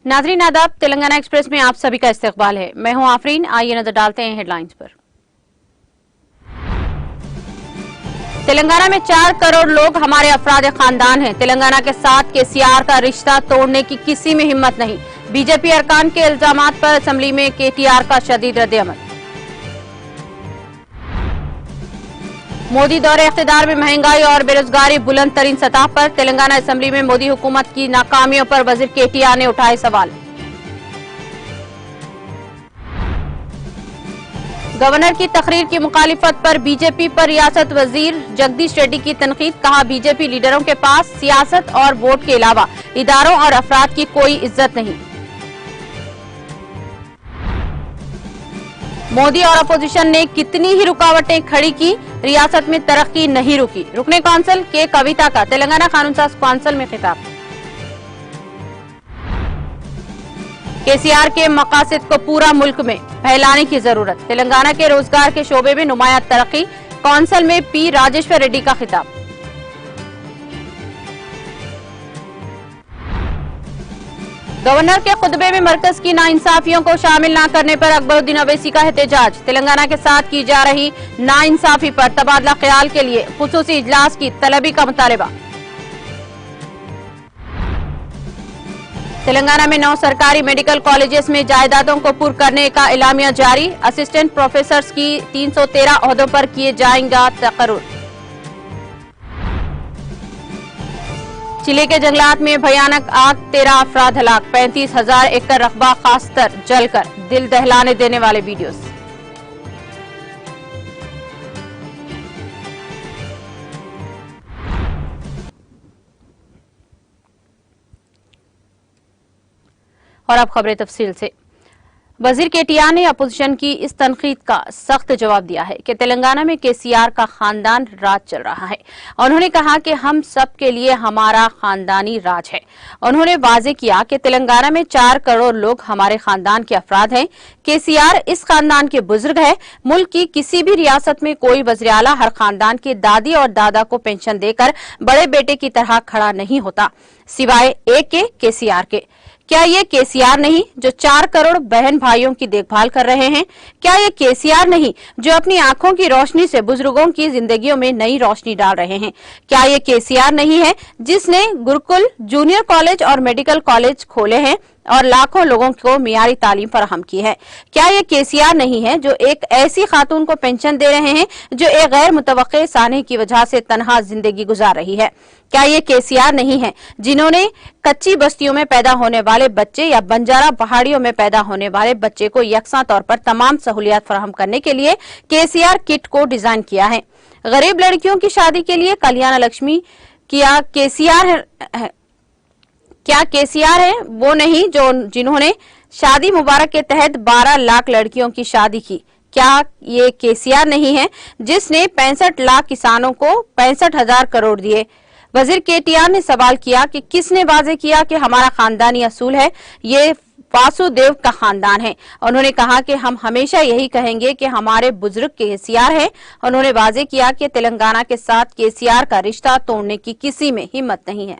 नाज़रीन आदाब, तेलंगाना एक्सप्रेस में आप सभी का इस्तकबाल है। मैं हूं आफरीन। आइए नजर डालते हैं हेडलाइंस पर। तेलंगाना में 4 करोड़ लोग हमारे अफराद खानदान हैं। तेलंगाना के साथ केसीआर का रिश्ता तोड़ने की किसी में हिम्मत नहीं। बीजेपी अरकान के इल्जामात पर असेंबली में केटीआर का शदीद रद्द-ए-अमल। मोदी दौरे इख्तिदार में महंगाई और बेरोजगारी बुलंद तरीन सतह पर। तेलंगाना असेंबली में मोदी हुकूमत की नाकामियों पर वजीर केटीआर ने उठाए सवाल। गवर्नर की तकरीर की मुखालिफत पर बीजेपी पर रियासत वजीर जगदीश रेड्डी की तनकीद। कहा, बीजेपी लीडरों के पास सियासत और वोट के अलावा इदारों और अफराद की कोई इज्जत नहीं। मोदी और अपोजिशन ने कितनी ही रुकावटें खड़ी की, रियासत में तरक्की नहीं रुकी। रुकने कौंसिल के कविता का तेलंगाना कानून साज कौंसिल में खिताब। केसीआर के मकासद को पूरा मुल्क में फैलाने की जरूरत। तेलंगाना के रोजगार के शोबे में नुमाया तरक्की। कौंसिल में पी राजेश्वर रेड्डी का खिताब। गवर्नर के खुतबे में मरकज की नाइंसाफियों को शामिल न करने पर अकबरुद्दीन अवैसी का एहतजाज। तेलंगाना के साथ की जा रही नाइंसाफी पर तबादला ख्याल के लिए खुसूसी इजलास की तलबी का मुतालबा। तेलंगाना में 9 सरकारी मेडिकल कॉलेजेस में जायदादों को पुर करने का एलामिया जारी। असिस्टेंट प्रोफेसर्स की 313 ओहदों पर किए जाएगा तकर्रुर। चिली के जंगलात में भयानक आग, 13 अफराद हलाक। 35,000 एकड़ रकबा खासतर जलकर। दिल दहलाने देने वाले वीडियोस। और अब खबरें तफसील से। वजीर केटीआर ने अपोजिशन की इस तनकीद का सख्त जवाब दिया है कि तेलंगाना में केसीआर का खानदान राज चल रहा है। उन्होंने कहा कि हम सब के लिए हमारा खानदानी राज है। उन्होंने वाजे किया कि तेलंगाना में 4 करोड़ लोग हमारे खानदान के अफराद हैं। केसीआर इस खानदान के बुजुर्ग है। मुल्क की किसी भी रियासत में कोई वज़ीर आला हर खानदान के दादी और दादा को पेंशन देकर बड़े बेटे की तरह खड़ा नहीं होता, सिवाय एक के केसीआर के। क्या ये केसीआर नहीं जो 4 करोड़ बहन भाइयों की देखभाल कर रहे हैं? क्या ये केसीआर नहीं जो अपनी आंखों की रोशनी से बुजुर्गों की जिंदगियों में नई रोशनी डाल रहे हैं? क्या ये केसीआर नहीं है जिसने गुरुकुल, जूनियर कॉलेज और मेडिकल कॉलेज खोले हैं और लाखों लोगों को मियारी तालीम फराहम की है? क्या ये केसीआर नहीं है जो एक ऐसी खातून को पेंशन दे रहे हैं जो एक गैर मुतवक्के साने की वजह से तनहा जिंदगी गुजार रही है? क्या ये केसीआर नहीं है जिन्होंने कच्ची बस्तियों में पैदा होने वाले बच्चे या बंजारा पहाड़ियों में पैदा होने वाले बच्चे को यकसा तौर पर तमाम सहूलियात फराहम करने के लिए केसीआर किट को डिजाइन किया है? गरीब लड़कियों की शादी के लिए कल्याण लक्ष्मी क्या केसीआर है? क्या केसीआर है वो नहीं जो जिन्होंने शादी मुबारक के तहत 12 लाख लड़कियों की शादी की? क्या ये केसीआर नहीं है जिसने 65 लाख किसानों को 65,000 करोड़ दिए? वजीर केटीआर ने सवाल किया कि किसने वाजे किया कि हमारा खानदानी असूल है, ये वासुदेव का खानदान है। उन्होंने कहा कि हम हमेशा यही कहेंगे कि हमारे बुजुर्ग केसीआर है। उन्होंने वाजे किया कि तेलंगाना के साथ केसीआर का रिश्ता तोड़ने की किसी में हिम्मत नहीं है।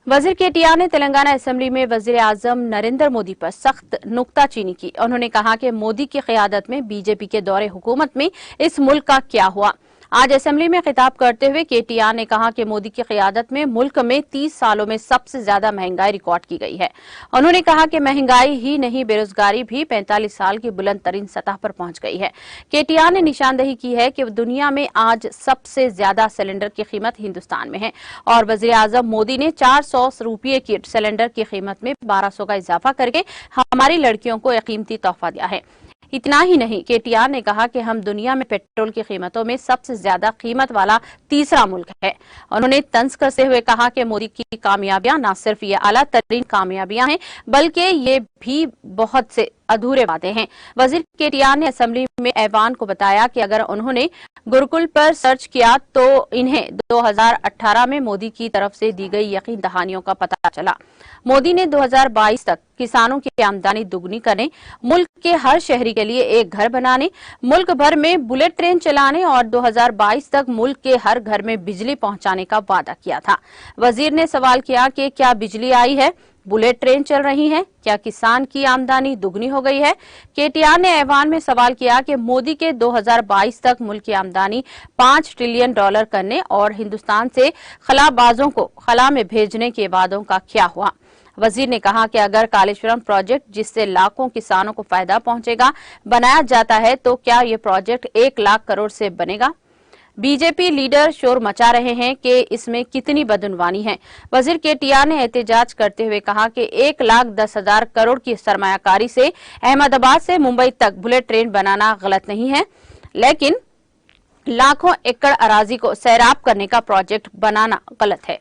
वजीर केटीआर ने तेलंगाना असेंबली में वजीर आजम नरेंद्र मोदी पर सख्त नुक्ताचीनी की। उन्होंने कहा कि मोदी की क़यादत में बीजेपी के दौरे हुकूमत में इस मुल्क का क्या हुआ। आज असेंबली में खिताब करते हुए केटीआर ने कहा कि मोदी की क़यादत में मुल्क में 30 सालों में सबसे ज्यादा महंगाई रिकॉर्ड की गई है। उन्होंने कहा कि महंगाई ही नहीं, बेरोजगारी भी 45 साल की बुलंद तरीन सतह पर पहुंच गई है। केटीआर ने निशानदेही की है कि दुनिया में आज सबसे ज्यादा सिलेंडर की कीमत हिंदुस्तान में है और वजीर आजम मोदी ने 400 रुपये की सिलेंडर की कीमत में 1200 का इजाफा करके हमारी लड़कियों को एक कीमती तोहफा दिया है। इतना ही नहीं, केटीआर ने कहा कि हम दुनिया में पेट्रोल की कीमतों में सबसे ज्यादा कीमत वाला तीसरा मुल्क है। उन्होंने तंज करते हुए कहा कि मोदी की कामयाबियां न सिर्फ ये आला तरीन कामयाबियां हैं बल्कि ये भी बहुत से अधूरे वादे हैं। वजीर केटीआर ने असेंबली में ऐवान को बताया कि अगर उन्होंने गुरुकुल पर सर्च किया तो इन्हें 2018 में मोदी की तरफ से दी गई यकीन दहानियों का पता चला। मोदी ने 2022 तक किसानों की आमदनी दुगनी करने, मुल्क के हर शहरी के लिए एक घर बनाने, मुल्क भर में बुलेट ट्रेन चलाने और 2022 तक मुल्क के हर घर में बिजली पहुंचाने का वादा किया था। वजीर ने सवाल किया कि क्या बिजली आई है, बुलेट ट्रेन चल रही है, क्या किसान की आमदनी दुगनी हो गई है? केटीआर ने ऐवान में सवाल किया कि मोदी के 2022 तक मुल्क की आमदनी $5 ट्रिलियन करने और हिंदुस्तान से खलाबाजों को खला में भेजने के वादों का क्या हुआ। वजीर ने कहा कि अगर कालेश्वरम प्रोजेक्ट, जिससे लाखों किसानों को फायदा पहुंचेगा, बनाया जाता है तो क्या ये प्रोजेक्ट 1 लाख करोड़ से बनेगा? बीजेपी लीडर शोर मचा रहे हैं कि इसमें कितनी बदउनवानी है। वजीर केटीआर ने एहतजाज करते हुए कहा कि 1,10,000 करोड़ की सरमायाकारी से अहमदाबाद से मुंबई तक बुलेट ट्रेन बनाना गलत नहीं है, लेकिन लाखों एकड़ अराजी को सैराब करने का प्रोजेक्ट बनाना गलत है।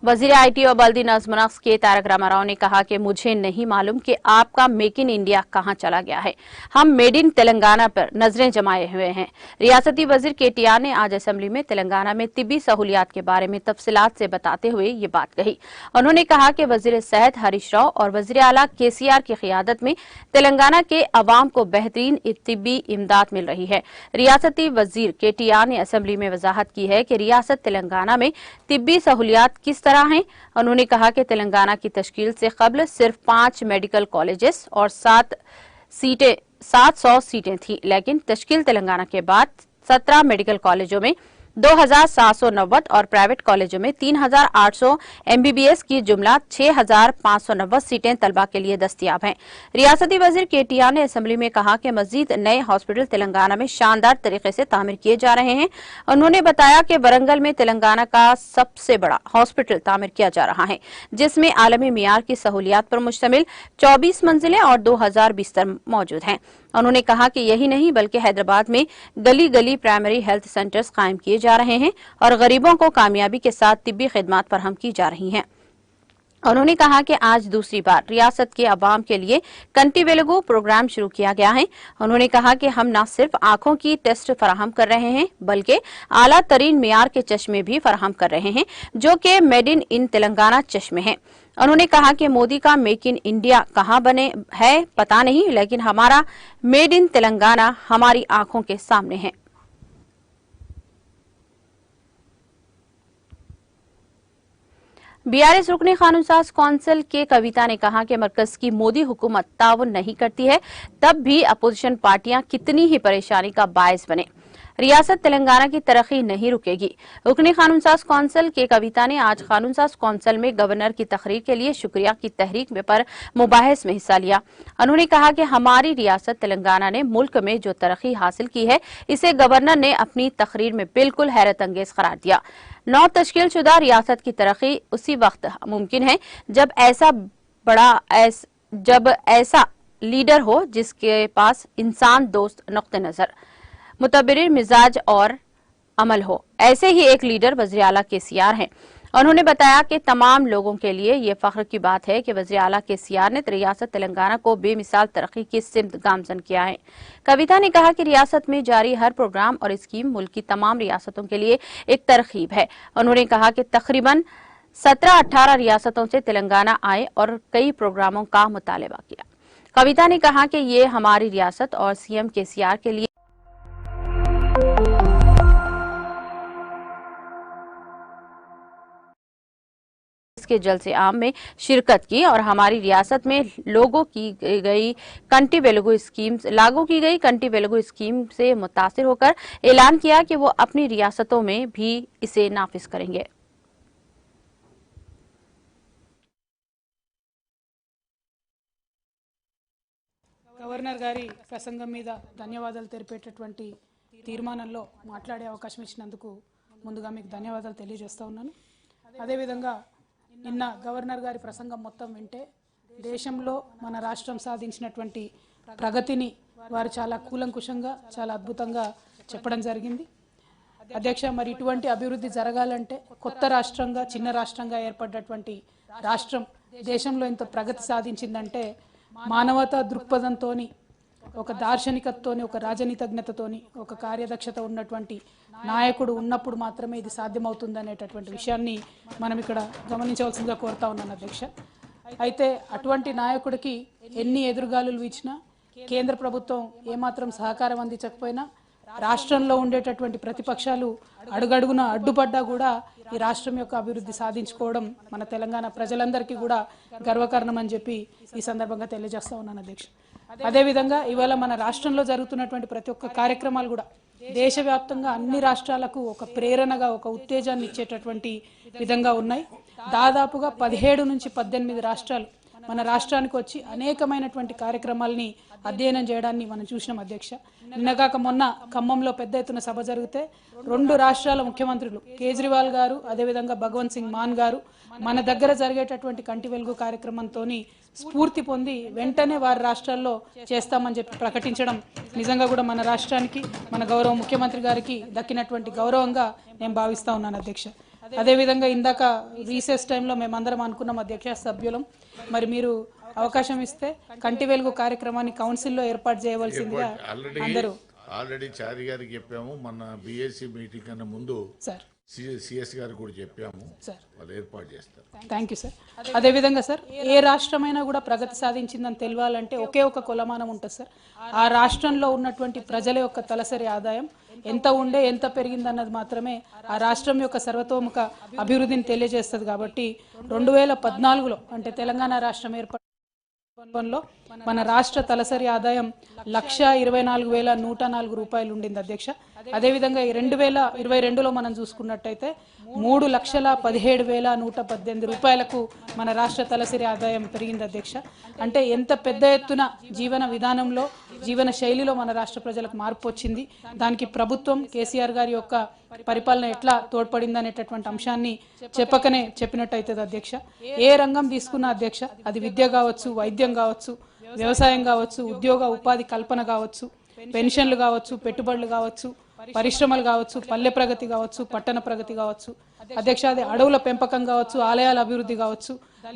वजीर आईटी और बल्दी नज्म नक्श के तारक रामाराव ने कहा कि मुझे नहीं मालूम कि आपका मेक इन इंडिया कहां चला गया है। हम मेड इन तेलंगाना पर नजरें जमाए हुए हैं। रियासती वजीर केटीआर ने आज असेंबली में तेलंगाना में तिब्बी सहूलियात के बारे में तफसीलात से बताते हुए ये बात कही। उन्होंने कहा कि वजीर सेहत हरीश राव और वजीर आला केसीआर की क़ियादत में तेलंगाना के अवाम को बेहतरीन तिब्बी इमदाद मिल रही है। रियासती वजीर केटीआर ने असेंबली में वजाहत की है कि रियासत तेलंगाना में तिब्बी सहूलियात किस तरह हैं। उन्होंने कहा कि तेलंगाना की तश्कील से कबल सिर्फ 5 मेडिकल कॉलेजेस और 700 सीटें थी, लेकिन तश्कील तेलंगाना के बाद 17 मेडिकल कॉलेजों में 2,790 और प्राइवेट कॉलेजों में 3,800 एमबीबीएस की जुमला 6,590 सीटें तलबा के लिए दस्तियाब हैं। रियासती वजीर केटीआर ने असेंबली में कहा कि मजीद नए हॉस्पिटल तेलंगाना में शानदार तरीके से तामीर किए जा रहे हैं। उन्होंने बताया कि वरंगल में तेलंगाना का सबसे बड़ा हॉस्पिटल तामीर किया जा रहा है, जिसमें आलमी मियार की सहूलियात पर मुश्तमिल 24 मंजिलें और 2,000 बिस्तर मौजूद हैं। उन्होंने कहा कि यही नहीं बल्कि हैदराबाद में गली गली प्राइमरी हेल्थ सेंटर्स कायम किए जा रहे हैं और गरीबों को कामयाबी के साथ तिब्बी खिदमात फराहम की जा रही हैं। उन्होंने कहा कि आज दूसरी बार रियासत के अवाम के लिए कंटी वेलुगु प्रोग्राम शुरू किया गया है। उन्होंने कहा कि हम न सिर्फ आंखों की टेस्ट फराहम कर रहे हैं बल्कि आला तरीन मियार के चश्मे भी फराहम कर रहे हैं, जो कि मेड इन तेलंगाना चश्मे हैं। उन्होंने कहा कि मोदी का मेक इन इंडिया कहां बने है पता नहीं, लेकिन हमारा मेड इन तेलंगाना हमारी आंखों के सामने है। बीआरएस रुकने कानून साज कौंसिल के कविता ने कहा कि मरकज की मोदी हुकूमत ताउन नहीं करती है, तब भी अपोजिशन पार्टियां कितनी ही परेशानी का बायस बने, रियासत तेलंगाना की तरक्की नहीं रुकेगी। रुकने कानून साज कौंसिल के कविता ने आज कानून साज कौंसिल में गवर्नर की तकरीर के लिए शुक्रिया की तहरीक में पर मुबाहिस में हिस्सा लिया। उन्होंने कहा कि हमारी रियासत तेलंगाना ने मुल्क में जो तरक्की हासिल की है, इसे गवर्नर ने अपनी तकरीर में बिल्कुल हैरत अंगेज करार दिया। नौ तश्कील शुदा रियासत की तरक्की उसी वक्त मुमकिन है जब ऐसा लीडर हो जिसके पास इंसान दोस्त नुक्ते नजर, मुतबर्रिर मिजाज और अमल हो। ऐसे ही एक लीडर वज़ीर आला केसीआर हैं। उन्होंने बताया कि तमाम लोगों के लिए ये फख्र की बात है कि वज़ीर आला केसीआर ने रियासत तेलंगाना को बेमिसाल तरक्की की सिमत गामजन किया है। कविता ने कहा कि रियासत में जारी हर प्रोग्राम और स्कीम मुल्क की तमाम रियासतों के लिए एक तरकीब है। उन्होंने कहा कि तकरीबन 17-18 रियासतों से तेलंगाना आए और कई प्रोग्रामों का मुतालबा किया। कविता ने कहा कि ये हमारी रियासत और सीएम केसीआर के लिए के जलसे आम में शिरकत की और हमारी रियासत में लागू की गई कंटी वेलुगु स्कीम से मुतासिर होकर ऐलान किया कि वो अपनी रियासतों में भी इसे नाफिज करेंगे। గవర్నర్ గారి ప్రసంగం మీద ధన్యవాదాలు తెలిపేటటువంటి తీర్మానంలో మాట్లాడే అవకాశం ఇచ్చినందుకు ముందుగా మీకు ధన్యవాదాలు తెలియజేస్తా ఉన్నాను। అదేవిధంగా నిన్న గవర్నర్ గారి ప్రసంగం మొత్తం వింటే దేశంలో మన రాష్ట్రం సాధించినటువంటి ప్రగతిని వారు చాలా కూలంకుషంగా చాలా అద్భుతంగా చెప్పడం జరిగింది। అధ్యక్ష, మరి ఇటువంటి అభివృద్ధి జరగాలంటే కొత్త రాష్ట్రంగా, చిన్న రాష్ట్రంగా ఏర్పడ్డటువంటి రాష్ట్రం దేశంలో ఇంత ప్రగతి సాధించిందంటే మానవతా దృక్పథంతోని, ఒక దార్శనికతతోని, ఒక రాజనీతజ్ఞతతోని, ఒక కార్యదక్షత ఉన్నటువంటి నాయకుడు ఉన్నప్పుడు మాత్రమే ఇది సాధ్యమవుతుందనేటటువంటి విషయాన్ని మనం ఇక్కడ గమనించవలసిందిగా కోరుతా ఉన్నాను అధ్యక్ష. అయితే అటువంటి నాయకుడికి ఎన్ని ఎదురుగాలులు వీచినా, కేంద్ర ప్రభుత్వం ఏమాత్రం సహకారం అందించకపోయినా, రాష్ట్రంలో ఉండేటటువంటి ప్రతిపక్షాలు అడుగడుగున అడ్డుపడ్డా కూడా ఈ రాష్ట్రం యొక్క అభివృద్ధి సాధించుకోవడం మన తెలంగాణ ప్రజలందరికీ కూడా గర్వకారణం అని చెప్పి ఈ సందర్భంగా తెలియజేస్తా ఉన్నాను అధ్యక్ష. అదేవిధంగా ఇవాళ మన రాష్ట్రంలో జరుగుతున్నటువంటి ప్రతి ఒక్క కార్యక్రమాలు కూడా దేశవ్యాప్తంగా అన్ని రాష్ట్రాలకు ఒక ప్రేరణగా, ఒక ఉత్తేజాన్ని ఇచ్చేటటువంటి విధంగా ఉన్నాయి. దాదాపుగా 17 నుంచి 18 రాష్ట్రాలు మన రాష్ట్రానికి వచ్చి అనేకమైనటువంటి కార్యక్రమాలని అధ్యయనం చేయడాన్ని మనం చూసినాం అధ్యక్ష. నిన్నగాక మొన్న ఖమ్మంలో పెద్ద ఎత్తున సభ జరిగితే 2 రాష్ట్రాల ముఖ్యమంత్రులు కేజ్రీవాల్ గారు, అదేవిధంగా భగవంత్ సింగ్ మాన్ గారు మన దగ్గర జరిగేటటువంటి కంటి వెలుగు కార్యక్రమంతో స్ఫూర్తి పొంది వెంటనే వారి రాష్ట్రాల్లో చేస్తామని చెప్పి ప్రకటించడం నిజంగా కూడా మన రాష్ట్రానికి, మన గౌరవ ముఖ్యమంత్రి గారికి దక్కినటువంటి గౌరవంగా నేను భావిస్తా ఉన్నాను అధ్యక్ష. అదేవిధంగా ఇందాక రీసెస్ టైంలో మేమందరం అనుకున్నాం అధ్యక్ష, సభ్యులం, మరి మీరు అవకాశం ఇస్తే కంటి వెలుగు కార్యక్రమాన్ని కౌన్సిల్లో ఏర్పాటు చేయవలసిందిగా అందరూ ఆల్రెడీ చారి గారికి చెప్పాము. మన బిఎస్సి మీటింగ్ కన్నా ముందు సార్ సిఎస్ గారికి కూడా చెప్పాము, సార్ వాళ్ళు ఏర్పాటు చేస్తారు. Thank you sir. అదేవిధంగా సార్, ఏ రాష్ట్రమైనా కూడా ప్రగతి సాధించిందని తెలియాలంటే ఒకే ఒక కొలమానం ఉంటుంది సార్. ఆ రాష్ట్రంలో ఉన్నటువంటి ప్రజల యొక్క తలసరి ఆదాయం ఎంత ఉండే, ఎంత పెరిగిందన్నది మాత్రమే ఆ రాష్ట్రం యొక్క సర్వతోముఖ అభివృద్ధిని తెలియజేస్తుంది. కాబట్టి 2014లో అంటే తెలంగాణ రాష్ట్రం ఏర్పడంలో మన రాష్ట్ర తలసరి ఆదాయం 1,24,104 రూపాయలు ఉండింది అధ్యక్ష. అదేవిధంగా 2022లో మనం చూసుకున్నట్టయితే 3,17,118 రూపాయలకు మన రాష్ట్ర తలసరి ఆదాయం పెరిగింది అధ్యక్ష. అంటే ఎంత పెద్ద ఎత్తున జీవన విధానంలో, జీవన శైలిలో మన రాష్ట్ర ప్రజలకు మార్పు వచ్చింది. దానికి ప్రభుత్వం, కేసీఆర్ గారి యొక్క పరిపాలన ఎట్లా తోడ్పడింది అనేటటువంటి అంశాన్ని చెప్పకనే చెప్పినట్టయితుంది అధ్యక్ష. ఏ రంగం తీసుకున్నా అధ్యక్ష, అది విద్య కావచ్చు, వైద్యం కావచ్చు, వ్యవసాయం కావచ్చు, ఉద్యోగ ఉపాధి కల్పన కావచ్చు, పెన్షన్లు కావచ్చు, పెట్టుబడులు కావచ్చు, పరిశ్రమలు కావచ్చు, పల్లె ప్రగతి కావచ్చు, పట్టణ ప్రగతి కావచ్చు అధ్యక్ష, అది అడవుల పెంపకం కావచ్చు, ఆలయాల అభివృద్ధి కావచ్చు,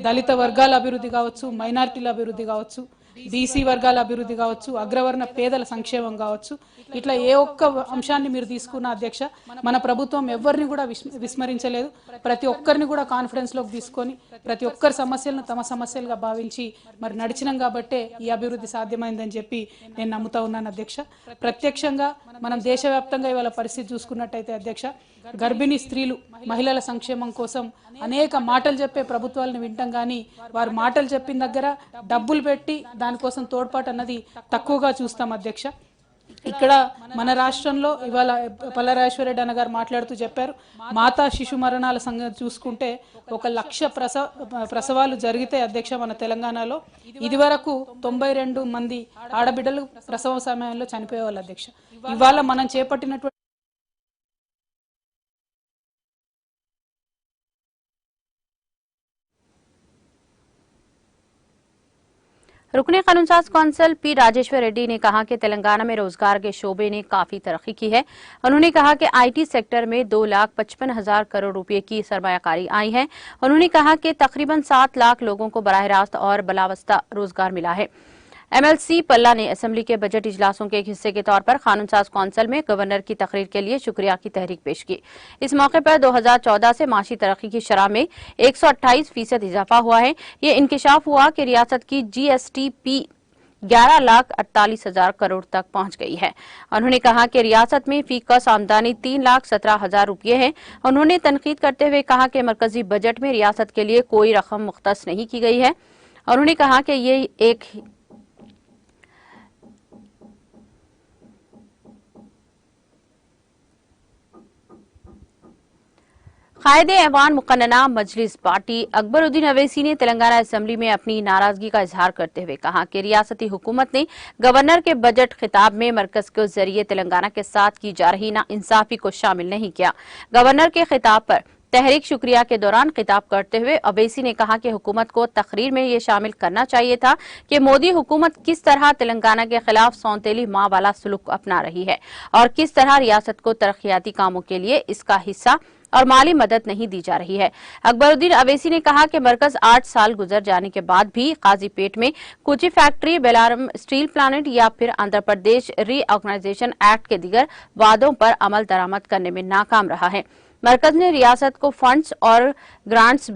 దళిత వర్గాల అభివృద్ధి కావచ్చు, మైనారిటీల అభివృద్ధి కావచ్చు, బీసీ వర్గాల అభివృద్ధి కావచ్చు, అగ్రవర్ణ పేదల సంక్షేమం కావచ్చు, ఇట్లా ఏ ఒక్క అంశాన్ని మీరు తీసుకున్న అధ్యక్ష, మన ప్రభుత్వం ఎవరిని కూడా విస్మరించలేదు. ప్రతి ఒక్కరిని కూడా కాన్ఫిడెన్స్లోకి తీసుకొని ప్రతి ఒక్కరి సమస్యలను తమ సమస్యలుగా భావించి మరి నడిచినాం కాబట్టే ఈ అభివృద్ధి సాధ్యమైందని చెప్పి నేను నమ్ముతా ఉన్నాను అధ్యక్ష. ప్రత్యక్షంగా మనం దేశవ్యాప్తంగా ఇవాళ పరిస్థితి చూసుకున్నట్టయితే అధ్యక్ష, గర్భిణీ స్త్రీలు, మహిళల సంక్షేమం కోసం అనేక మాటలు చెప్పే ప్రభుత్వాలను వింటాం, కానీ వారు మాటలు చెప్పిన దగ్గర డబ్బులు పెట్టి దానికోసం తోడ్పాటు అన్నది తక్కువగా చూస్తాం అధ్యక్ష. ఇక్కడ మన రాష్ట్రంలో ఇవాళ పల్లరాజేశ్వరరెడ్డి అన్న గారు మాట్లాడుతూ చెప్పారు, మాతా శిశు మరణాల సంగతి చూసుకుంటే 1,00,000 ప్రసవాలు జరిగితే అధ్యక్ష మన తెలంగాణలో ఇదివరకు 92 మంది ఆడబిడ్డలు ప్రసవ సమయంలో చనిపోయేవాళ్ళు అధ్యక్ష. ఇవాళ మనం చేపట్టినటువంటి रुकने कानूनसाज कौंसल पी राजेश्वर रेड्डी ने कहा कि तेलंगाना में रोजगार के शोबे ने काफी तरक्की की है। उन्होंने कहा कि आईटी सेक्टर में 2,55,000 करोड़ रुपए की सरमायाकारी आई है। उन्होंने कहा कि तकरीबन 7 लाख लोगों को बराह रास्त और बलावस्ता रोजगार मिला है। एमएलसी पल्ला ने असेंबली के बजट इजलासों के एक हिस्से के तौर पर कानूनसाज कौंसिल में गवर्नर की तकरीर के लिए शुक्रिया की तहरीक पेश की। इस मौके पर 2014 से माशी तरक्की की शरह में 128% इजाफा हुआ है। ये इंकिशाफ हुआ कि रियासत की जीएसटीपी 11,48,000 करोड़ तक पहुंच गई है। उन्होंने कहा कि रियासत में फी कस आमदनी 3,17,000 रुपये है। उन्होंने तनकीद करते हुए कहा कि मरकजी बजट में रियासत के लिए कोई रकम मुख्तस नहीं की गई है। उन्होंने कहा कि ये एक कायदे ऐवान मुकन्नना मजलिस पार्टी अकबरुद्दीन अवैसी ने तेलंगाना असेंबली में अपनी नाराजगी का इजहार करते हुए कहा कि रियासती हुकूमत ने गवर्नर के बजट खिताब में मरकज के जरिए तेलंगाना के साथ की जा रही नाइंसाफी को शामिल नहीं किया। गवर्नर के खिताब पर तहरीक शुक्रिया के दौरान खिताब करते हुए अवैसी ने कहा कि हुकूमत को तकरीर में ये शामिल करना चाहिए था कि मोदी हुकूमत किस तरह तेलंगाना के खिलाफ सौतेली मां वाला सलूक अपना रही है और किस तरह रियासत को तरक्याती कामों के लिए इसका हिस्सा और माली मदद नहीं दी जा रही है। अकबरुद्दीन अवैसी ने कहा कि मरकज 8 साल गुजर जाने के बाद भी काजीपेट में कुची फैक्ट्री, बेलारम स्टील प्लांट या फिर आंध्र प्रदेश रीऑर्गेनाइजेशन एक्ट के दीगर वादों पर अमल दरामद करने में नाकाम रहा है। मरकज ने रियासत को फंड्स और ग्रांट्स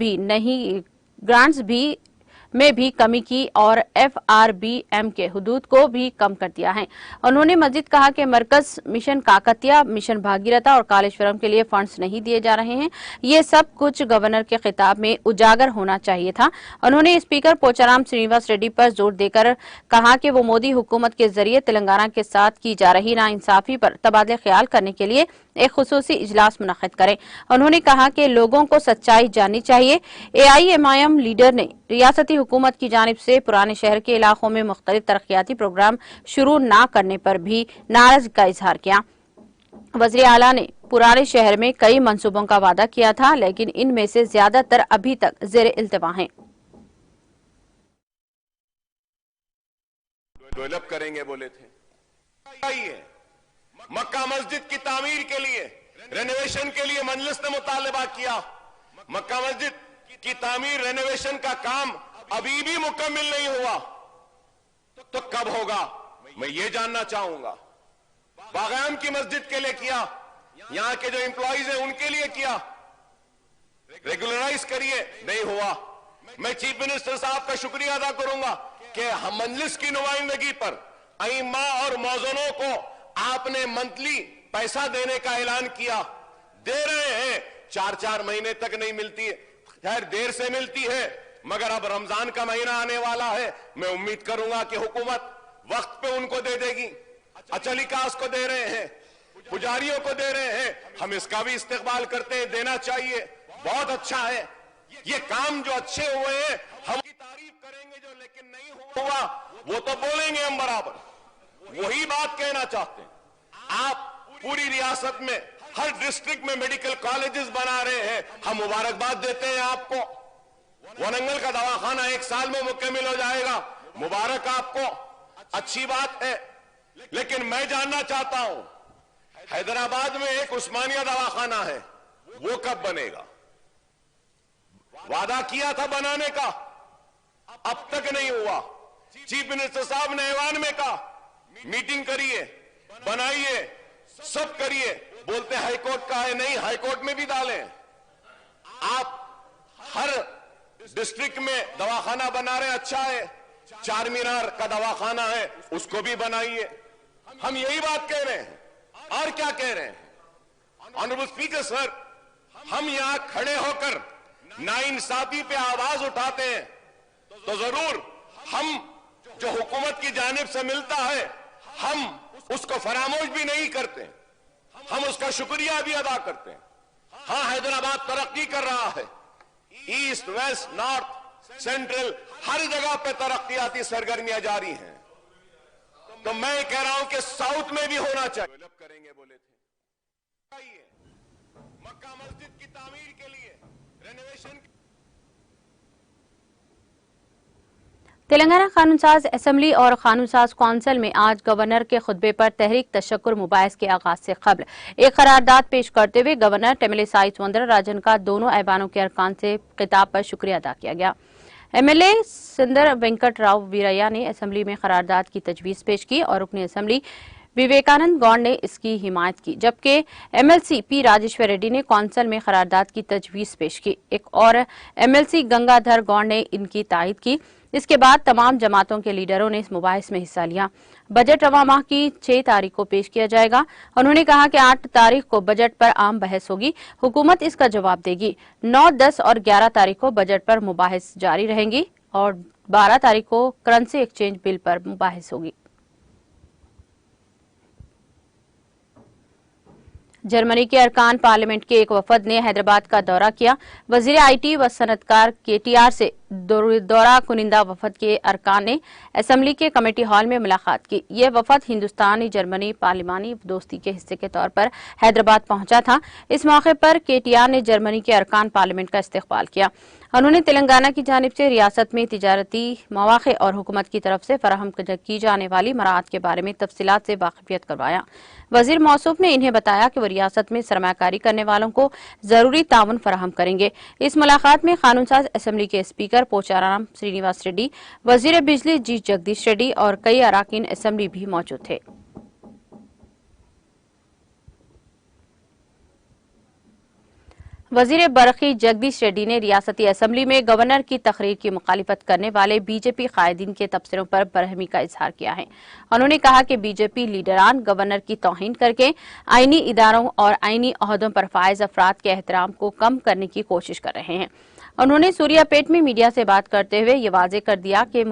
में भी कमी की और FRBM के हुदूद को भी कम कर दिया है। उन्होंने मजीद कहा कि मरकज मिशन काकतिया, मिशन भागीरथा और कालेश्वरम के लिए फंड्स नहीं दिए जा रहे हैं। ये सब कुछ गवर्नर के खिताब में उजागर होना चाहिए था। उन्होंने स्पीकर पोचाराम श्रीनिवास रेड्डी पर जोर देकर कहा कि वो मोदी हुकूमत के जरिए तेलंगाना के साथ की जा रही नाइंसाफी पर तबादले ख्याल करने के लिए एक खुसूसी इजलास मुनक्किद करें। उन्होंने कहा कि लोगों को सच्चाई जाननी चाहिए। AIMIM लीडर ने रियासती हुकूमत की जानिब से पुराने शहर के इलाकों में मुख्तलिफ तरक्याती प्रोग्राम शुरू न करने पर भी नाराजगी का इजहार किया। वज़ीर आला ने पुराने शहर में कई मंसूबों का वादा किया था, लेकिन इनमें से ज्यादातर अभी तक ज़ेर इल्तिवा हैं। डेवलप करेंगे बोले थे, मक्का मस्जिद की तामीर के लिए, रेनोवेशन के लिए मजलिस ने मुतालबा किया। मक्का मस्जिद की तामीर, रेनोवेशन का काम अभी भी मुकम्मल नहीं हुआ, तो कब होगा मैं ये जानना चाहूंगा। बागान की मस्जिद के लिए किया, यहां के जो एम्प्लॉइज हैं उनके लिए किया, रेगुलराइज करिए, नहीं हुआ। मैं चीफ मिनिस्टर साहब का शुक्रिया अदा करूंगा कि हम मजलिस की नुमाइंदगी पर आइम्मा और मौजनों को आपने मंथली पैसा देने का ऐलान किया, दे रहे हैं। 4-4 महीने तक नहीं मिलती है, खैर देर से मिलती है, मगर अब रमजान का महीना आने वाला है। मैं उम्मीद करूंगा कि हुकूमत वक्त पे उनको दे देगी। अचलिकास को दे रहे हैं, पुजारियों को दे रहे हैं, हम इसका भी इस्तेमाल करते हैं, देना चाहिए। बहुत अच्छा है ये काम जो अच्छे हुए हैं, हम की तारीफ करेंगे। जो लेकिन नहीं हुआ वो तो बोलेंगे हम बराबर। वही बात कहना चाहते हैं। आप पूरी रियासत में हर डिस्ट्रिक्ट में मेडिकल कॉलेजेस बना रहे हैं, हम मुबारकबाद देते हैं आपको। वरंगल का दवाखाना 1 साल में मुकम्मल हो जाएगा, मुबारक आपको, अच्छी बात है। लेकिन मैं जानना चाहता हूं, हैदराबाद में एक उस्मानिया दवाखाना है, वो कब बनेगा? वादा किया था बनाने का, अब तक नहीं हुआ। चीफ मिनिस्टर साहब ने ऐवान में कहा मीटिंग करिए, बनाइए, सब करिए, बोलते हाईकोर्ट का है, नहीं हाईकोर्ट में भी डालें। आप हर डिस्ट्रिक्ट में दवाखाना बना रहे, अच्छा है। चार मीनार का दवाखाना है, उसको भी बनाइए। हम यही बात कह रहे हैं, और क्या कह रहे हैं? ऑनरेबल स्पीकर सर, हम यहां खड़े होकर नाइंसाफी पे आवाज उठाते हैं, तो जरूर हम जो हुकूमत की जानिब से मिलता है, हम उसको फरामोश भी नहीं करते, हम उसका शुक्रिया भी अदा करते हैं। हाँ, हैदराबाद तरक्की कर रहा है, ईस्ट, वेस्ट, नॉर्थ, सेंट्रल, हर जगह पे तरक्कियाती सरगर्मियां जारी हैं। तो मैं कह रहा हूं कि साउथ में भी होना चाहिए। डेवलप करेंगे बोले थे, मक्का मस्जिद की तामीर के लिए रेनोवेशन। तेलंगाना कानूनसाज असेंबली और कानूनसाज कौंसिल में आज गवर्नर के खुतबे पर तहरीक तशक्कुर मुबाहिस के आगाज से कबल एक करारदाद पेश करते हुए गवर्नर तमिलिसाई सौंदरराजन का दोनों ऐवानों के अरकान से खिताब पर शुक्रिया अदा किया गया। MLA सिंदर वेंकट राव वीरैया ने असेंबली में करारदाद की तजवीज पेश की और रुकन असेंबली विवेकानंद गौड़ ने इसकी हिमायत की, जबकि MLC P राजेश्वर रेड्डी ने कौंसिल में करारदाद की तजवीज पेश की। एक और MLC गंगाधर गौड़ ने इनकी तायद की। इसके बाद तमाम जमातों के लीडरों ने इस मुबाहिस में हिस्सा लिया। बजट रवा माह की 6 तारीख को पेश किया जाएगा। उन्होंने कहा कि 8 तारीख को बजट पर आम बहस होगी, हुकूमत इसका जवाब देगी। 9, 10 और 11 तारीख को बजट पर मुबाहिस जारी रहेंगी और 12 तारीख को करेंसी एक्सचेंज बिल पर मुबाहिस होगी। जर्मनी के अरकान पार्लियामेंट के एक वफद ने हैदराबाद का दौरा किया। वजीर आईटी व सनतकार केटीआर से दौरा कुनिंदा वफद के अरकान ने असेंबली के कमेटी हॉल में मुलाकात की। ये वफद हिंदुस्तानी जर्मनी पार्लिमानी दोस्ती के हिस्से के तौर पर हैदराबाद पहुंचा था। इस मौके पर केटीआर ने जर्मनी के अरकान पार्लियामेंट का इस्तकबाल किया। उन्होंने तेलंगाना की जानिब से रियासत में तिजारती मौक़े और हुकूमत की तरफ से फराहम की जाने वाली मराहत के बारे में तफसीलात से वाकिफियत करवाया। वजीर मौसूफ ने इन्हें बताया कि वो रियासत में सरमायाकारी करने वालों को जरूरी ताउन फराहम करेंगे। इस मुलाकात में कानून साज असेंबली के स्पीकर पोचाराम श्रीनिवास रेड्डी, वजीर बिजली जी जगदीश रेड्डी और कई अराकीन असेंबली भी मौजूद थे। वजीर बरखी जगदीश रेड्डी ने रियासती असेंबली में गवर्नर की तकरीर की मुखालिफत करने वाले बीजेपी कायदीन के तबसरों पर बरहमी का इजहार किया है। उन्होंने कहा कि बीजेपी लीडरान गवर्नर की तौहीन करके आईनी इदारों और आईनी अहदों पर फायज अफराद के एहतराम को कम करने की कोशिश कर रहे हैं। उन्होंने सूर्यापेट में मीडिया से बात करते हुए ये वाजे कर दिया कि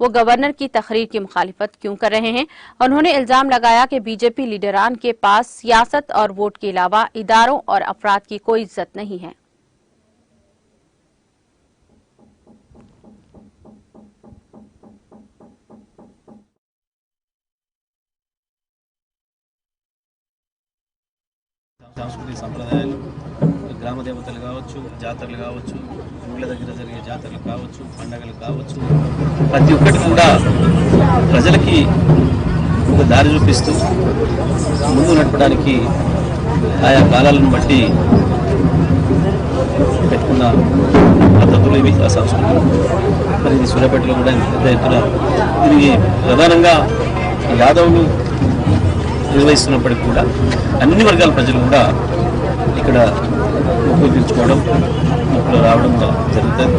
वो गवर्नर की तकरीर की मुखालिफत क्यों कर रहे हैं। उन्होंने इल्जाम लगाया कि बीजेपी लीडरान के पास सियासत और वोट के अलावा इदारों और अफराद की कोई इज्जत नहीं है। సాంస్కృతిక సంప్రదాయాలు గ్రామ దేవతలు కావచ్చు, జాతరలు కావచ్చు, ఊళ్ళ దగ్గర జరిగే జాతరలు కావచ్చు, పండగలు కావచ్చు, ప్రతి ఒక్కటి కూడా ప్రజలకి ఒక దారి చూపిస్తూ ముందు నడపడానికి ఆయా కాలాలను బట్టి పెట్టుకున్న పద్ధతులు ఇవి ఆ సంస్కృతులు. మరి ఇది సూర్యాపేటలో కూడా పెద్ద ఎత్తున దీనికి ప్రధానంగా యాదవులు నిర్వహిస్తున్నప్పటికీ కూడా అన్ని వర్గాల ప్రజలు కూడా ఇక్కడ మొక్కులు తీర్చుకోవడం, మొక్కులు రావడం జరుగుతుంది.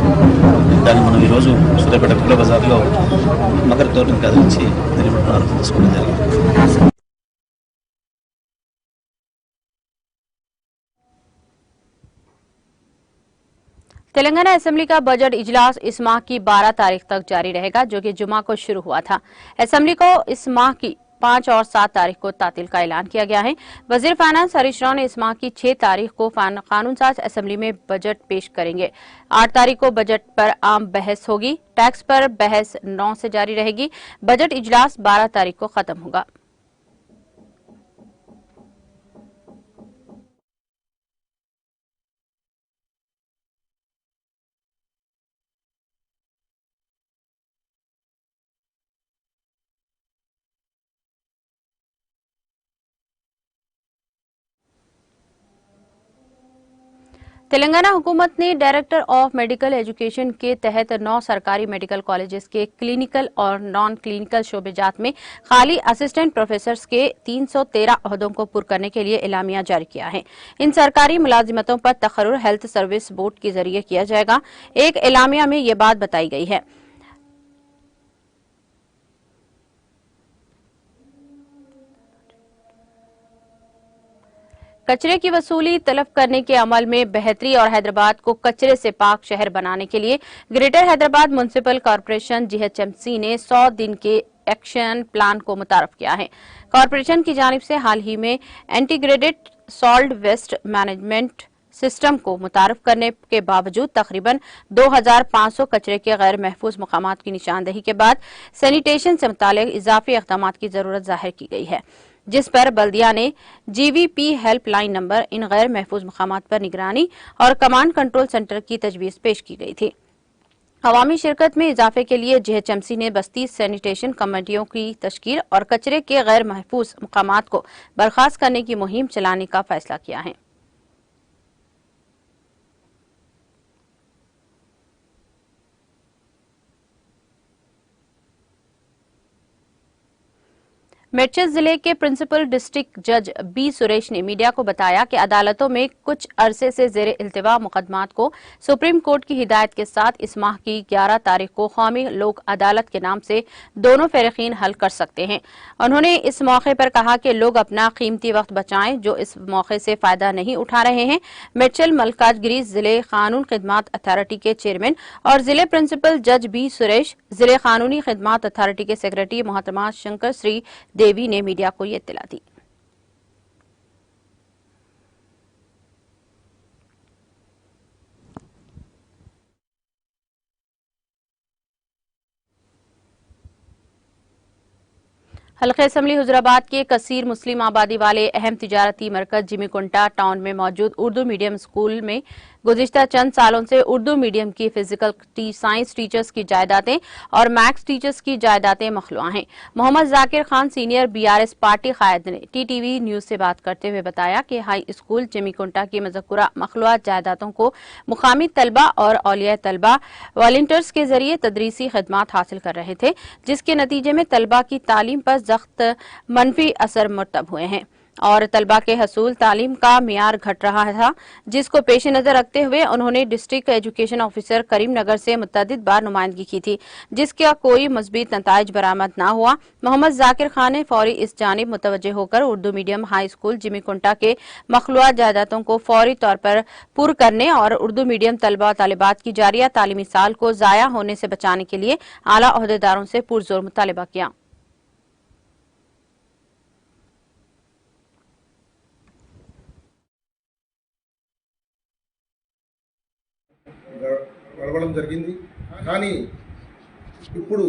దాన్ని మనం ఈరోజు సూర్యాపేట కుల బజార్లో మకర తోరణం కదిలించి దీన్ని ప్రారంభం చేసుకోవడం జరిగింది. तेलंगाना असेंबली का बजट इजलास इस माह की 12 तारीख तक जारी रहेगा, जो कि जुमा को शुरू हुआ था। असेंबली को इस माह की 5 और 7 तारीख को तातील का ऐलान किया गया है। वजीर फाइनेंस हरीश राव ने इस माह की 6 तारीख को कानून साज असेंबली में बजट पेश करेंगे। 8 तारीख को बजट पर आम बहस होगी। टैक्स पर बहस 9 से जारी रहेगी। बजट इजलास 12 तारीख को खत्म होगा। तेलंगाना हुकूमत ने डायरेक्टर ऑफ मेडिकल एजुकेशन के तहत 9 सरकारी मेडिकल कॉलेजेस के क्लिनिकल और नॉन क्लिनिकल शोबेजात में खाली असिस्टेंट प्रोफेसर्स के 313 अहदों को पुर करने के लिए एलामिया जारी किया है। इन सरकारी मुलाजिमतों पर तकर्रुर हेल्थ सर्विस बोर्ड के जरिए किया जाएगा। एक एलामिया में ये बात बताई गई है। कचरे की वसूली तलब करने के अमल में बेहतरी और हैदराबाद को कचरे से पाक शहर बनाने के लिए greater Hyderabad municipal corporation GHMC ने 100 दिन के एक्शन प्लान को मुतारफ किया है। कॉर्पोरेशन की जानिब से हाल ही में integrated solid waste management system को मुतारफ करने के बावजूद तकरीबन 2500 कचरे के गैर महफूज मकामात की निशानदही के बाद सैनिटेशन से मुतालिक इजाफी इक़दाम की जरूरत जाहिर की गई है, जिस पर बल्दिया ने GVP हेल्पलाइन नंबर इन गैर महफूज मकामात पर निगरानी और कमांड कंट्रोल सेंटर की तजवीज़ पेश की गई थी। अवामी शिरकत में इजाफे के लिए GHMC ने बस्ती सैनिटेशन कमेटियों की तश्कील और कचरे के गैर महफूज मकामात को बर्खास्त करने की मुहिम चलाने का फैसला किया है। मेडचल जिले के प्रिंसिपल डिस्ट्रिक्ट जज B सुरेश ने मीडिया को बताया कि अदालतों में कुछ अरसे से जेर इल्तिवा मुकदमात को सुप्रीम कोर्ट की हिदायत के साथ इस माह की 11 तारीख को कौमी लोक अदालत के नाम से दोनों फरीकीन हल कर सकते हैं। उन्होंने इस मौके पर कहा कि लोग अपना कीमती वक्त बचाएं जो इस मौके से फायदा नहीं उठा रहे हैं। मेडचल मलकाजगिरी जिले कानून खिदमात अथॉरिटी के चेयरमैन और जिले प्रिंसिपल जज B सुरेश, जिले कानूनी खिदमात अथॉरिटी के सेक्रेटरी मोहतरमा शंकर श्री देवी ने मीडिया को ये इत्तला दी। हल्के असम्बली हुजराबाद के कसीर मुस्लिम आबादी वाले अहम तिजारती मरकज जिमीकुंटा टाउन में मौजूद उर्दू मीडियम स्कूल में गुज़िश्ता चंद सालों से उर्दू मीडियम की फिजिकल साइंस टीचर्स की जायदादें और मैथ्स टीचर्स की जायदादें मखलूआ हैं। Mohammad Zakir Khan senior BRS party कायद ने टीटीवी न्यूज से बात करते हुए बताया कि हाई स्कूल जिमीकुंटा की मज़कूरा मखलूआ जायदादों को मुकामी तलबा और औलिया तलबा वॉलंटियर्स के जरिए तदरीसी खदमात हासिल कर रहे थे, जिसके नतीजे में तलबा की तालीम पर सख्त मनफी असर मुरतब हुए हैं और तलबा के हसूल तालीम का मियार घट रहा था, जिसको पेश नजर रखते हुए उन्होंने डिस्ट्रिक्ट एजुकेशन ऑफिसर करीमनगर से मुतअद्दिद बार नुमाइंदगी की थी, जिसका कोई मज़बूत नताइज बरामद न हुआ। मोहम्मद जाकिर खान ने फौरी इस जानिब मुतवज्जे होकर उर्दू मीडियम हाई स्कूल जिमीकुंटा के मखलूआ जायदादों को फौरी तौर पर पुर करने और उर्दू मीडियम तलबा और तालिबात की जारिया तालीमी साल को ज़ाया होने से बचाने के लिए आला ओहदेदारों से पुरजोर मुतालिबा किया। గడవడం జరిగింది। కానీ ఇప్పుడు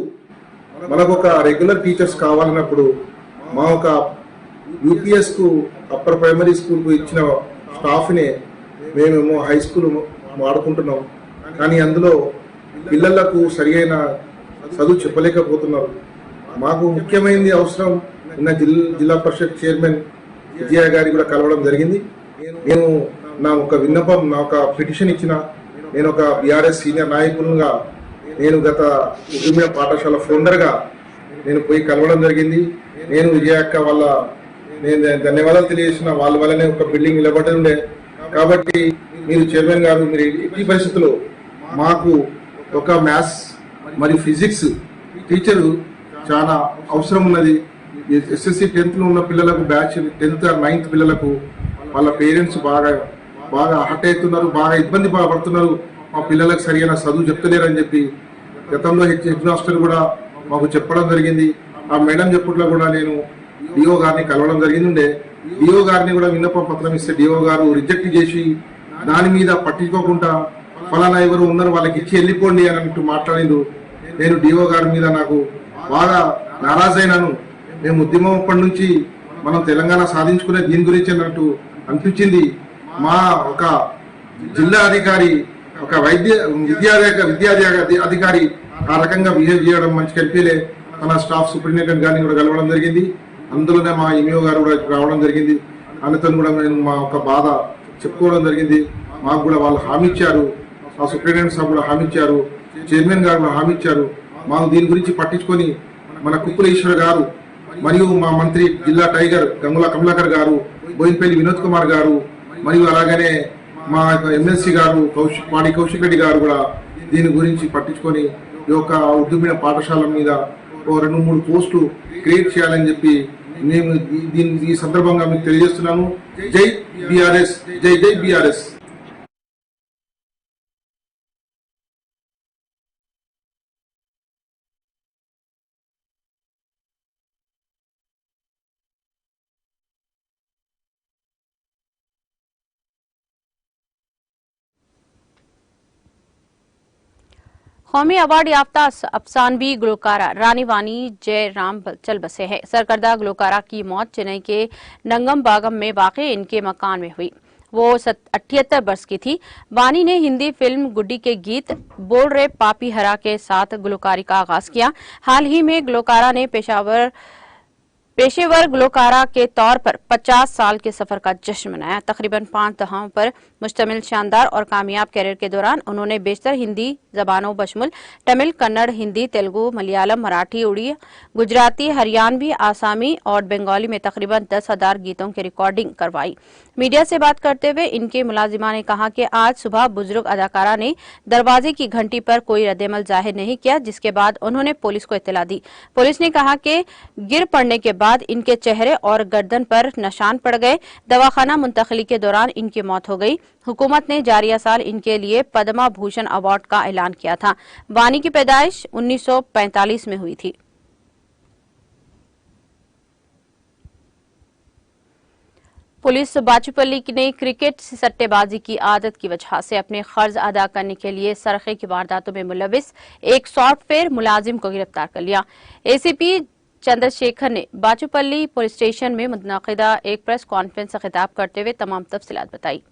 మనకు ఒక రెగ్యులర్ టీచర్స్ కావాలన్నప్పుడు మా ఒక యూపీఎస్ కు అప్పర్ ప్రైమరీ స్కూల్ కు ఇచ్చిన స్టాఫ్ నే మేమేమో హై స్కూల్ వాడుకుంటున్నాం, కానీ అందులో పిల్లలకు సరియైన చదువు చెప్పలేకపోతున్నారు। మాకు ముఖ్యమైనది అవసరం నిన్న జిల్లా పరిషత్ చైర్మన్ విజయ గారి కూడా కలవడం జరిగింది। నేను నా ఒక విన్నపం, నా ఒక పిటిషన్ ఇచ్చిన, నేను ఒక బీఆర్ఎస్ సీనియర్ నాయకులుగా నేను గత ఉర్దూ మీడియం పాఠశాల ఫౌండర్గా నేను పోయి కలవడం జరిగింది। నేను విజయ అక్క వాళ్ళ నేను ధన్యవాదాలు తెలియజేసిన, వాళ్ళ వల్లనే ఒక బిల్డింగ్ నిలబడి ఉండే। కాబట్టి మీరు చైర్మన్ గారు, మీరు ఈ పరిస్థితుల్లో మాకు ఒక మ్యాథ్స్ మరియు ఫిజిక్స్ టీచరు చాలా అవసరం ఉన్నది। ఎస్ఎస్సి 10th ఉన్న పిల్లలకు, బ్యాచ్ 10th or 9th పిల్లలకు వాళ్ళ పేరెంట్స్ బాగా హట్ అవుతున్నారు, బాగా ఇబ్బంది పడుతున్నారు, మా పిల్లలకు సరైన చదువు చెప్తలేరని చెప్పి గతంలో హెడ్ మాస్టర్ కూడా మాకు చెప్పడం జరిగింది। ఆ మేడం చెప్పట్లో కూడా నేను డిఓ గారిని కలవడం జరిగింది। డిఓ గారిని కూడా విన్నపం పత్రం ఇస్తే డిఓ గారు రిజెక్ట్ చేసి దాని మీద పట్టించుకోకుండా ఫలానా ఎవరు ఉన్నారు వాళ్ళకి ఇచ్చి వెళ్ళిపోండి అని అంటూ మాట్లాడిండు। నేను డిఓ గారి మీద నాకు బాగా నారాజైనాను। మేము ఉద్యమం అప్పటి నుంచి మనం తెలంగాణ సాధించుకునే దీని గురించి అన్నట్టు అనిపించింది। మా ఒక జిల్లా అధికారి, ఒక విద్యా అధికారి ఆ రకంగా బిహేవ్ చేయడం మంచి కనిపించలే। తన స్టాఫ్ సూపరింటెండెంట్ గారిని కూడా కలవడం జరిగింది, అందులోనే మా ఎంఈఓ గారు కూడా రావడం జరిగింది। ఆయనతో కూడా నేను మా ఒక బాధ చెప్పుకోవడం జరిగింది। మాకు కూడా వాళ్ళు హామీ ఇచ్చారు, ఆ సూపరింటెండెంట్ సాబ్ కూడా హామీ ఇచ్చారు, చైర్మన్ గారు కూడా హామీ ఇచ్చారు। మాకు దీని గురించి పట్టించుకొని మన కుక్కుల ఈశ్వర్ గారు మరియు మా మంత్రి జిల్లా టైగర్ గంగుల కమలాకర్ గారు, బోయినపల్లి వినోద్ కుమార్ గారు, మరియు అలాగనే మా ఎమ్మెల్సీ గారు పాడి కౌశిక్ రెడ్డి గారు కూడా దీని గురించి పట్టించుకొని ఈ యొక్క ఉర్దూ మీడియం పాఠశాల మీద 2-3 పోస్టులు క్రియేట్ చేయాలని చెప్పి మేము ఈ సందర్భంగా మీకు తెలియజేస్తున్నాను। జై బీఆర్ఎస్, జై జై బీఆర్ఎస్। कौमी अवार्ड याफ्ता अफसानवी गुलकारा रानी वानी जयराम चल बसे हैं। सरकर्दा गुलकारा की मौत चेन्नई के नंगमबागम में वाक़े इनके मकान में हुई। वो 78 वर्ष की थी। वानी ने हिंदी फिल्म गुड्डी के गीत बोल रे पापी हरा के साथ गुलकारी का आगाज किया। हाल ही में गुलकारा ने पेशेवर गुलकारा के तौर पर 50 साल के सफर का जश्न मनाया। तकरीबन 5 दहाकों पर मुश्तमिल शानदार और कामयाब कैरियर के दौरान उन्होंने बेशतर हिंदी जबानों बशमुल तमिल, कन्नड़, हिंदी, तेलुगु, मलयालम, मराठी, उड़िया, गुजराती, हरियाणवी, आसामी और बंगाली में तकरीबन 10,000 गीतों की रिकॉर्डिंग करवाई। मीडिया से बात करते हुए इनके मुलाजिमा ने कहा कि आज सुबह बुजुर्ग अदाकारा ने दरवाजे की घंटी पर कोई रद्देमल जाहिर नहीं किया, जिसके बाद उन्होंने पुलिस को इत्तला दी। पुलिस ने कहा कि गिर पड़ने के बाद इनके चेहरे और गर्दन पर निशान पड़ गए। दवाखाना मुंतकिली के दौरान इनकी मौत हो गई। हुकूमत ने जारिया साल इनके लिए पद्मा भूषण अवार्ड का ऐलान किया था। वानी की पैदाइश 1945 में हुई थी। पुलिस बाचूपल्ली ने क्रिकेट सट्टेबाजी की आदत की वजह से अपने कर्ज अदा करने के लिए सरखे की वारदातों में मुलविस एक सॉफ्टवेयर मुलाजिम को गिरफ्तार कर लिया। एसीपी चंद्रशेखर ने बाचूपल्ली पुलिस स्टेशन में मुनअक़िदा एक प्रेस कॉन्फ्रेंस से खिताब करते हुए तमाम तफसीलात बताई।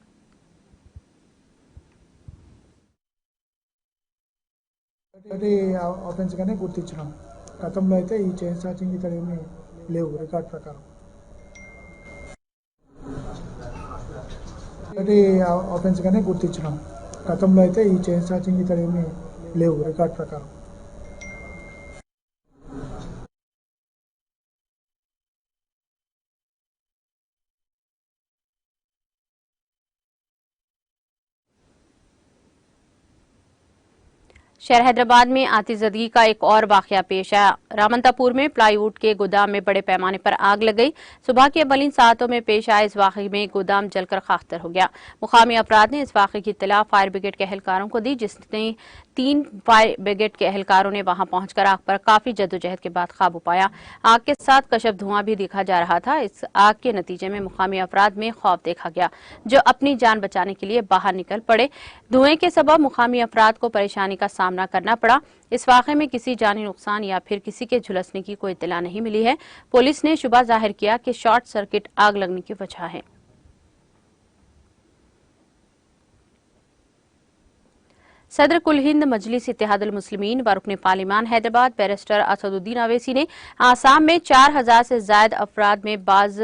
ఆఫెన్స్ గానే గుర్తించినాం। గతంలో అయితే ఈ చైన్ స్నాచింగ్ ఇక్కడ ఏమీ లేవు రికార్డ్ ప్రకారం। ఆఫెన్స్ గానే గుర్తించినాం। గతంలో అయితే ఈ చైన్ స్నాచింగ్ ఇక్కడ ఏమీ లేవు రికార్డ్ ప్రకారం। शहर हैदराबाद में आतिशबाजी का एक और वाकया पेश आया। रामंतापुर में प्लाईवुड के गोदाम में बड़े पैमाने पर आग लग गई। सुबह के अवलिन सातों में पेश आए इस वाकये में गोदाम जलकर खाकतर हो गया। मुकामी अफराद ने इस वाकये की इत्तला फायर ब्रिगेड के एहलकारों को दी, जिसने 3 फायर ब्रिगेड के एहलकारों ने वहां पहुंचकर आग पर काफी जद्दोजहद के बाद काबू पाया। आग के साथ कशफ धुआं भी देखा जा रहा था। इस आग के नतीजे में मुकामी अफराद में खौफ देखा गया, जो अपनी जान बचाने के लिए बाहर निकल पड़े। धुएं के सबब मुकामी अफराद को परेशानी का सामना करना पड़ा। इस वाकये में किसी जानी नुकसान या फिर किसी के झुलसने की कोई इत्तला नहीं मिली है। पुलिस ने शुबा जाहिर किया कि शॉर्ट सर्किट आग लगने की वजह है। सदर कुल हिंद मजलिस इत्तेहादुल मुस्लिमीन व रुकन पार्लिमान हैदराबाद बैरिस्टर असदुद्दीन अवैसी ने आसाम में 4000 से ज्यादा अफराद में बाज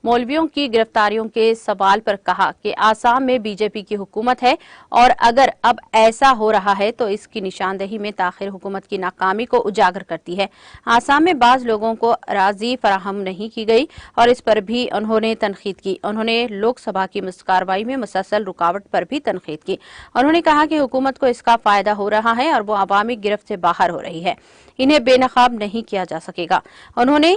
मौलवियों की गिरफ्तारियों के सवाल पर कहा कि आसाम में बीजेपी की हुकूमत है और अगर अब ऐसा हो रहा है तो इसकी निशानदेही में ताखिर हुकूमत की नाकामी को उजागर करती है। आसाम में बाज लोगों को अराजी फराहम नहीं की गई और इस पर भी उन्होंने तनकीद की। उन्होंने लोकसभा की कार्रवाई में मुसलसल रुकावट पर भी तनकीद की। उन्होंने कहा कि हुकूमत को इसका फायदा हो रहा है और वो अवामी गिरफ्त से बाहर हो रही है। इन्हें बेनकाब नहीं किया जा सकेगा। उन्होंने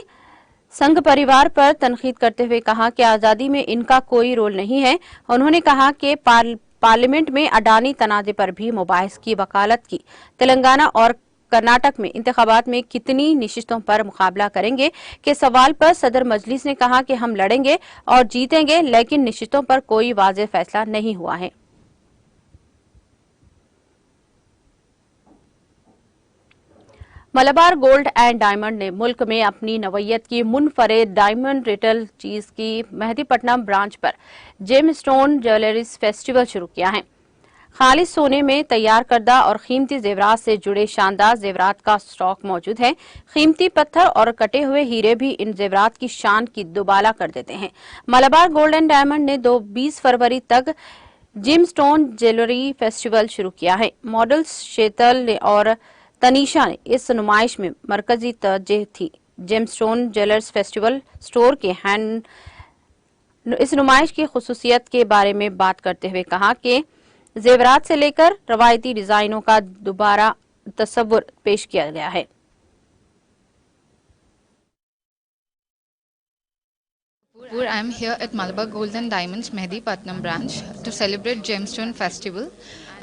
संघ परिवार पर तनकीद करते हुए कहा कि आजादी में इनका कोई रोल नहीं है। उन्होंने कहा कि पार्लियामेंट में अडानी तनाज़े पर भी मुबाहिस की वकालत की। तेलंगाना और कर्नाटक में इंतखाबात में कितनी नशिस्तों पर मुकाबला करेंगे के सवाल पर सदर मजलिस ने कहा कि हम लड़ेंगे और जीतेंगे, लेकिन नशिस्तों पर कोई वाज़ेह फैसला नहीं हुआ है। मलाबार गोल्ड एंड डायमंड ने मुल्क में अपनी नवैयत की मुनफरिद डायमंड रिटेल चीज की मेहदीपट्टनम ब्रांच पर जेमस्टोन ज्वेलरीज फेस्टिवल शुरू किया है। खालिस सोने में तैयार करदा और कीमती जेवरात से जुड़े शानदार जेवरात का स्टॉक मौजूद है। कीमती पत्थर और कटे हुए हीरे भी इन जेवरात की शान की दुबाला कर देते हैं। मलाबार गोल्ड एंड डायमंड ने 20 फरवरी तक जेमस्टोन ज्वेलरी फेस्टिवल शुरू किया है। मॉडल्स शेतल और तनीशा ने इस नुमाइश में मरकजी तवज्जो थी। जेमस्टोन ज्वेलर्स फेस्टिवल स्टोर के इस नुमाइश की खुसूसियत के बारे में बात करते हुए कहा कि जेवरात से लेकर रवायती डिजाइनों का दोबारा तस्वुर पेश किया गया है। I am here at Malabar Gold and Diamonds Mehdipatnam branch to celebrate Gemstone Festival,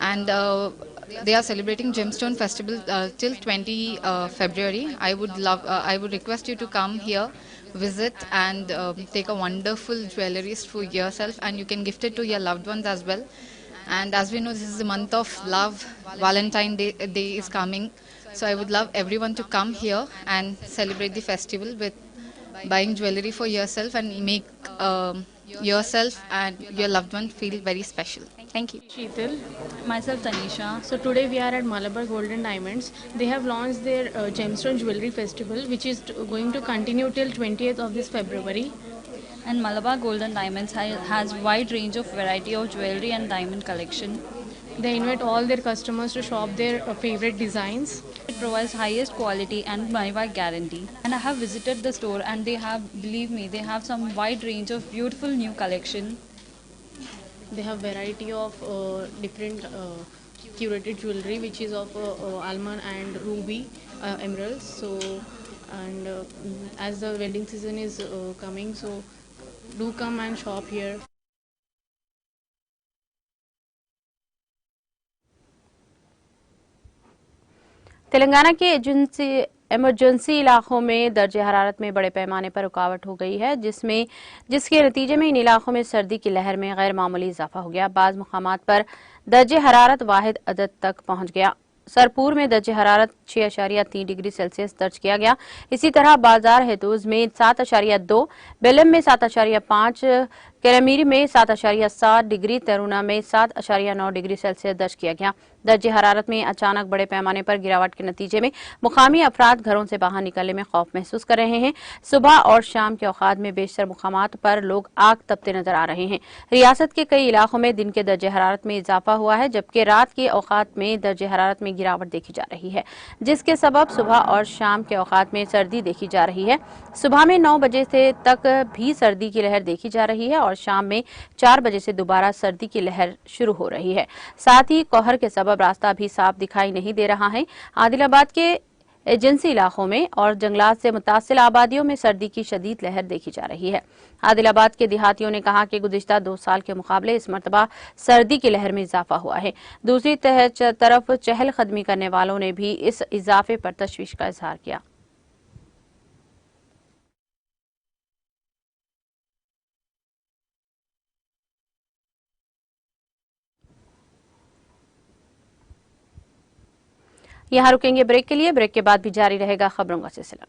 and they are celebrating Gemstone Festival till 20 February. I would request you to come here, visit, and take a wonderful jewelry for yourself, and you can gift it to your loved ones as well. And as we know, this is the month of love. Valentine Day is coming, so I would love everyone to come here and celebrate the festival with buying jewelry for yourself and make yourself and your loved one feel very special. Thank you. Sheetal, myself Tanisha. So today we are at Malabar Gold and Diamonds. They have launched their Gemstone Jewelry Festival, which is going to continue till 20th of this February. And Malabar Gold and Diamonds has wide range of variety of jewelry and diamond collection. They invite all their customers to shop their favorite designs. It provides highest quality and money back guarantee. And I have visited the store, and they have, believe me, they have some wide range of beautiful new collection. They have variety of different curated jewelry, which is of almond and ruby emeralds. So, and as the wedding season is coming, so do come and shop here. Telangana के emergency इलाकों में दर्जे हरारत में बड़े पैमाने पर रुकावट हो गई है, जिसके नतीजे में इन इलाकों में सर्दी की लहर में गैर मामूली इजाफा हो गया। बाज़ मुकामात पर दर्जे हरारत वाहिद अदद तक पहुंच गया। सरपुर में दर्जे हरारत 6.3 डिग्री सेल्सियस दर्ज किया गया। इसी तरह बाजार हेतूज में 7.2, बेलम में 7.5, केरमीरी में 7.7 डिग्री, तरुणा में 7.9 डिग्री सेल्सियस दर्ज किया गया। दर्जे हरारत में अचानक बड़े पैमाने पर गिरावट के नतीजे में मुकामी अफराद घरों से बाहर निकलने में खौफ महसूस कर रहे हैं। सुबह और शाम के औकात में बेशतर मुकामात पर लोग आग तपते नजर आ रहे हैं। रियासत के कई इलाकों में दिन के दर्जे हरारत में इजाफा हुआ है, जबकि रात के औकात में दर्जे हरारत में गिरावट देखी जा रही है, जिसके सबब सुबह और शाम के औकात में सर्दी देखी जा रही है। सुबह में 9 बजे से तक भी सर्दी की लहर देखी जा रही है और शाम में 4 बजे से दोबारा सर्दी की लहर शुरू हो रही है। साथ ही कोहर के सबब रास्ता भी साफ दिखाई नहीं दे रहा है। आदिलाबाद के एजेंसी इलाकों में और जंगलात से मुतासिल आबादियों में सर्दी की शदीद लहर देखी जा रही है। आदिलाबाद के देहातियों ने कहा कि गुज़िश्ता 2 साल के मुकाबले इस मरतबा सर्दी की लहर में इजाफा हुआ है। दूसरी तरफ चहलकदमी करने वालों ने भी इस इजाफे पर तशवीश का इजहार किया। यहाँ रुकेंगे ब्रेक के लिए। ब्रेक के बाद भी जारी रहेगा खबरों का सिलसिला।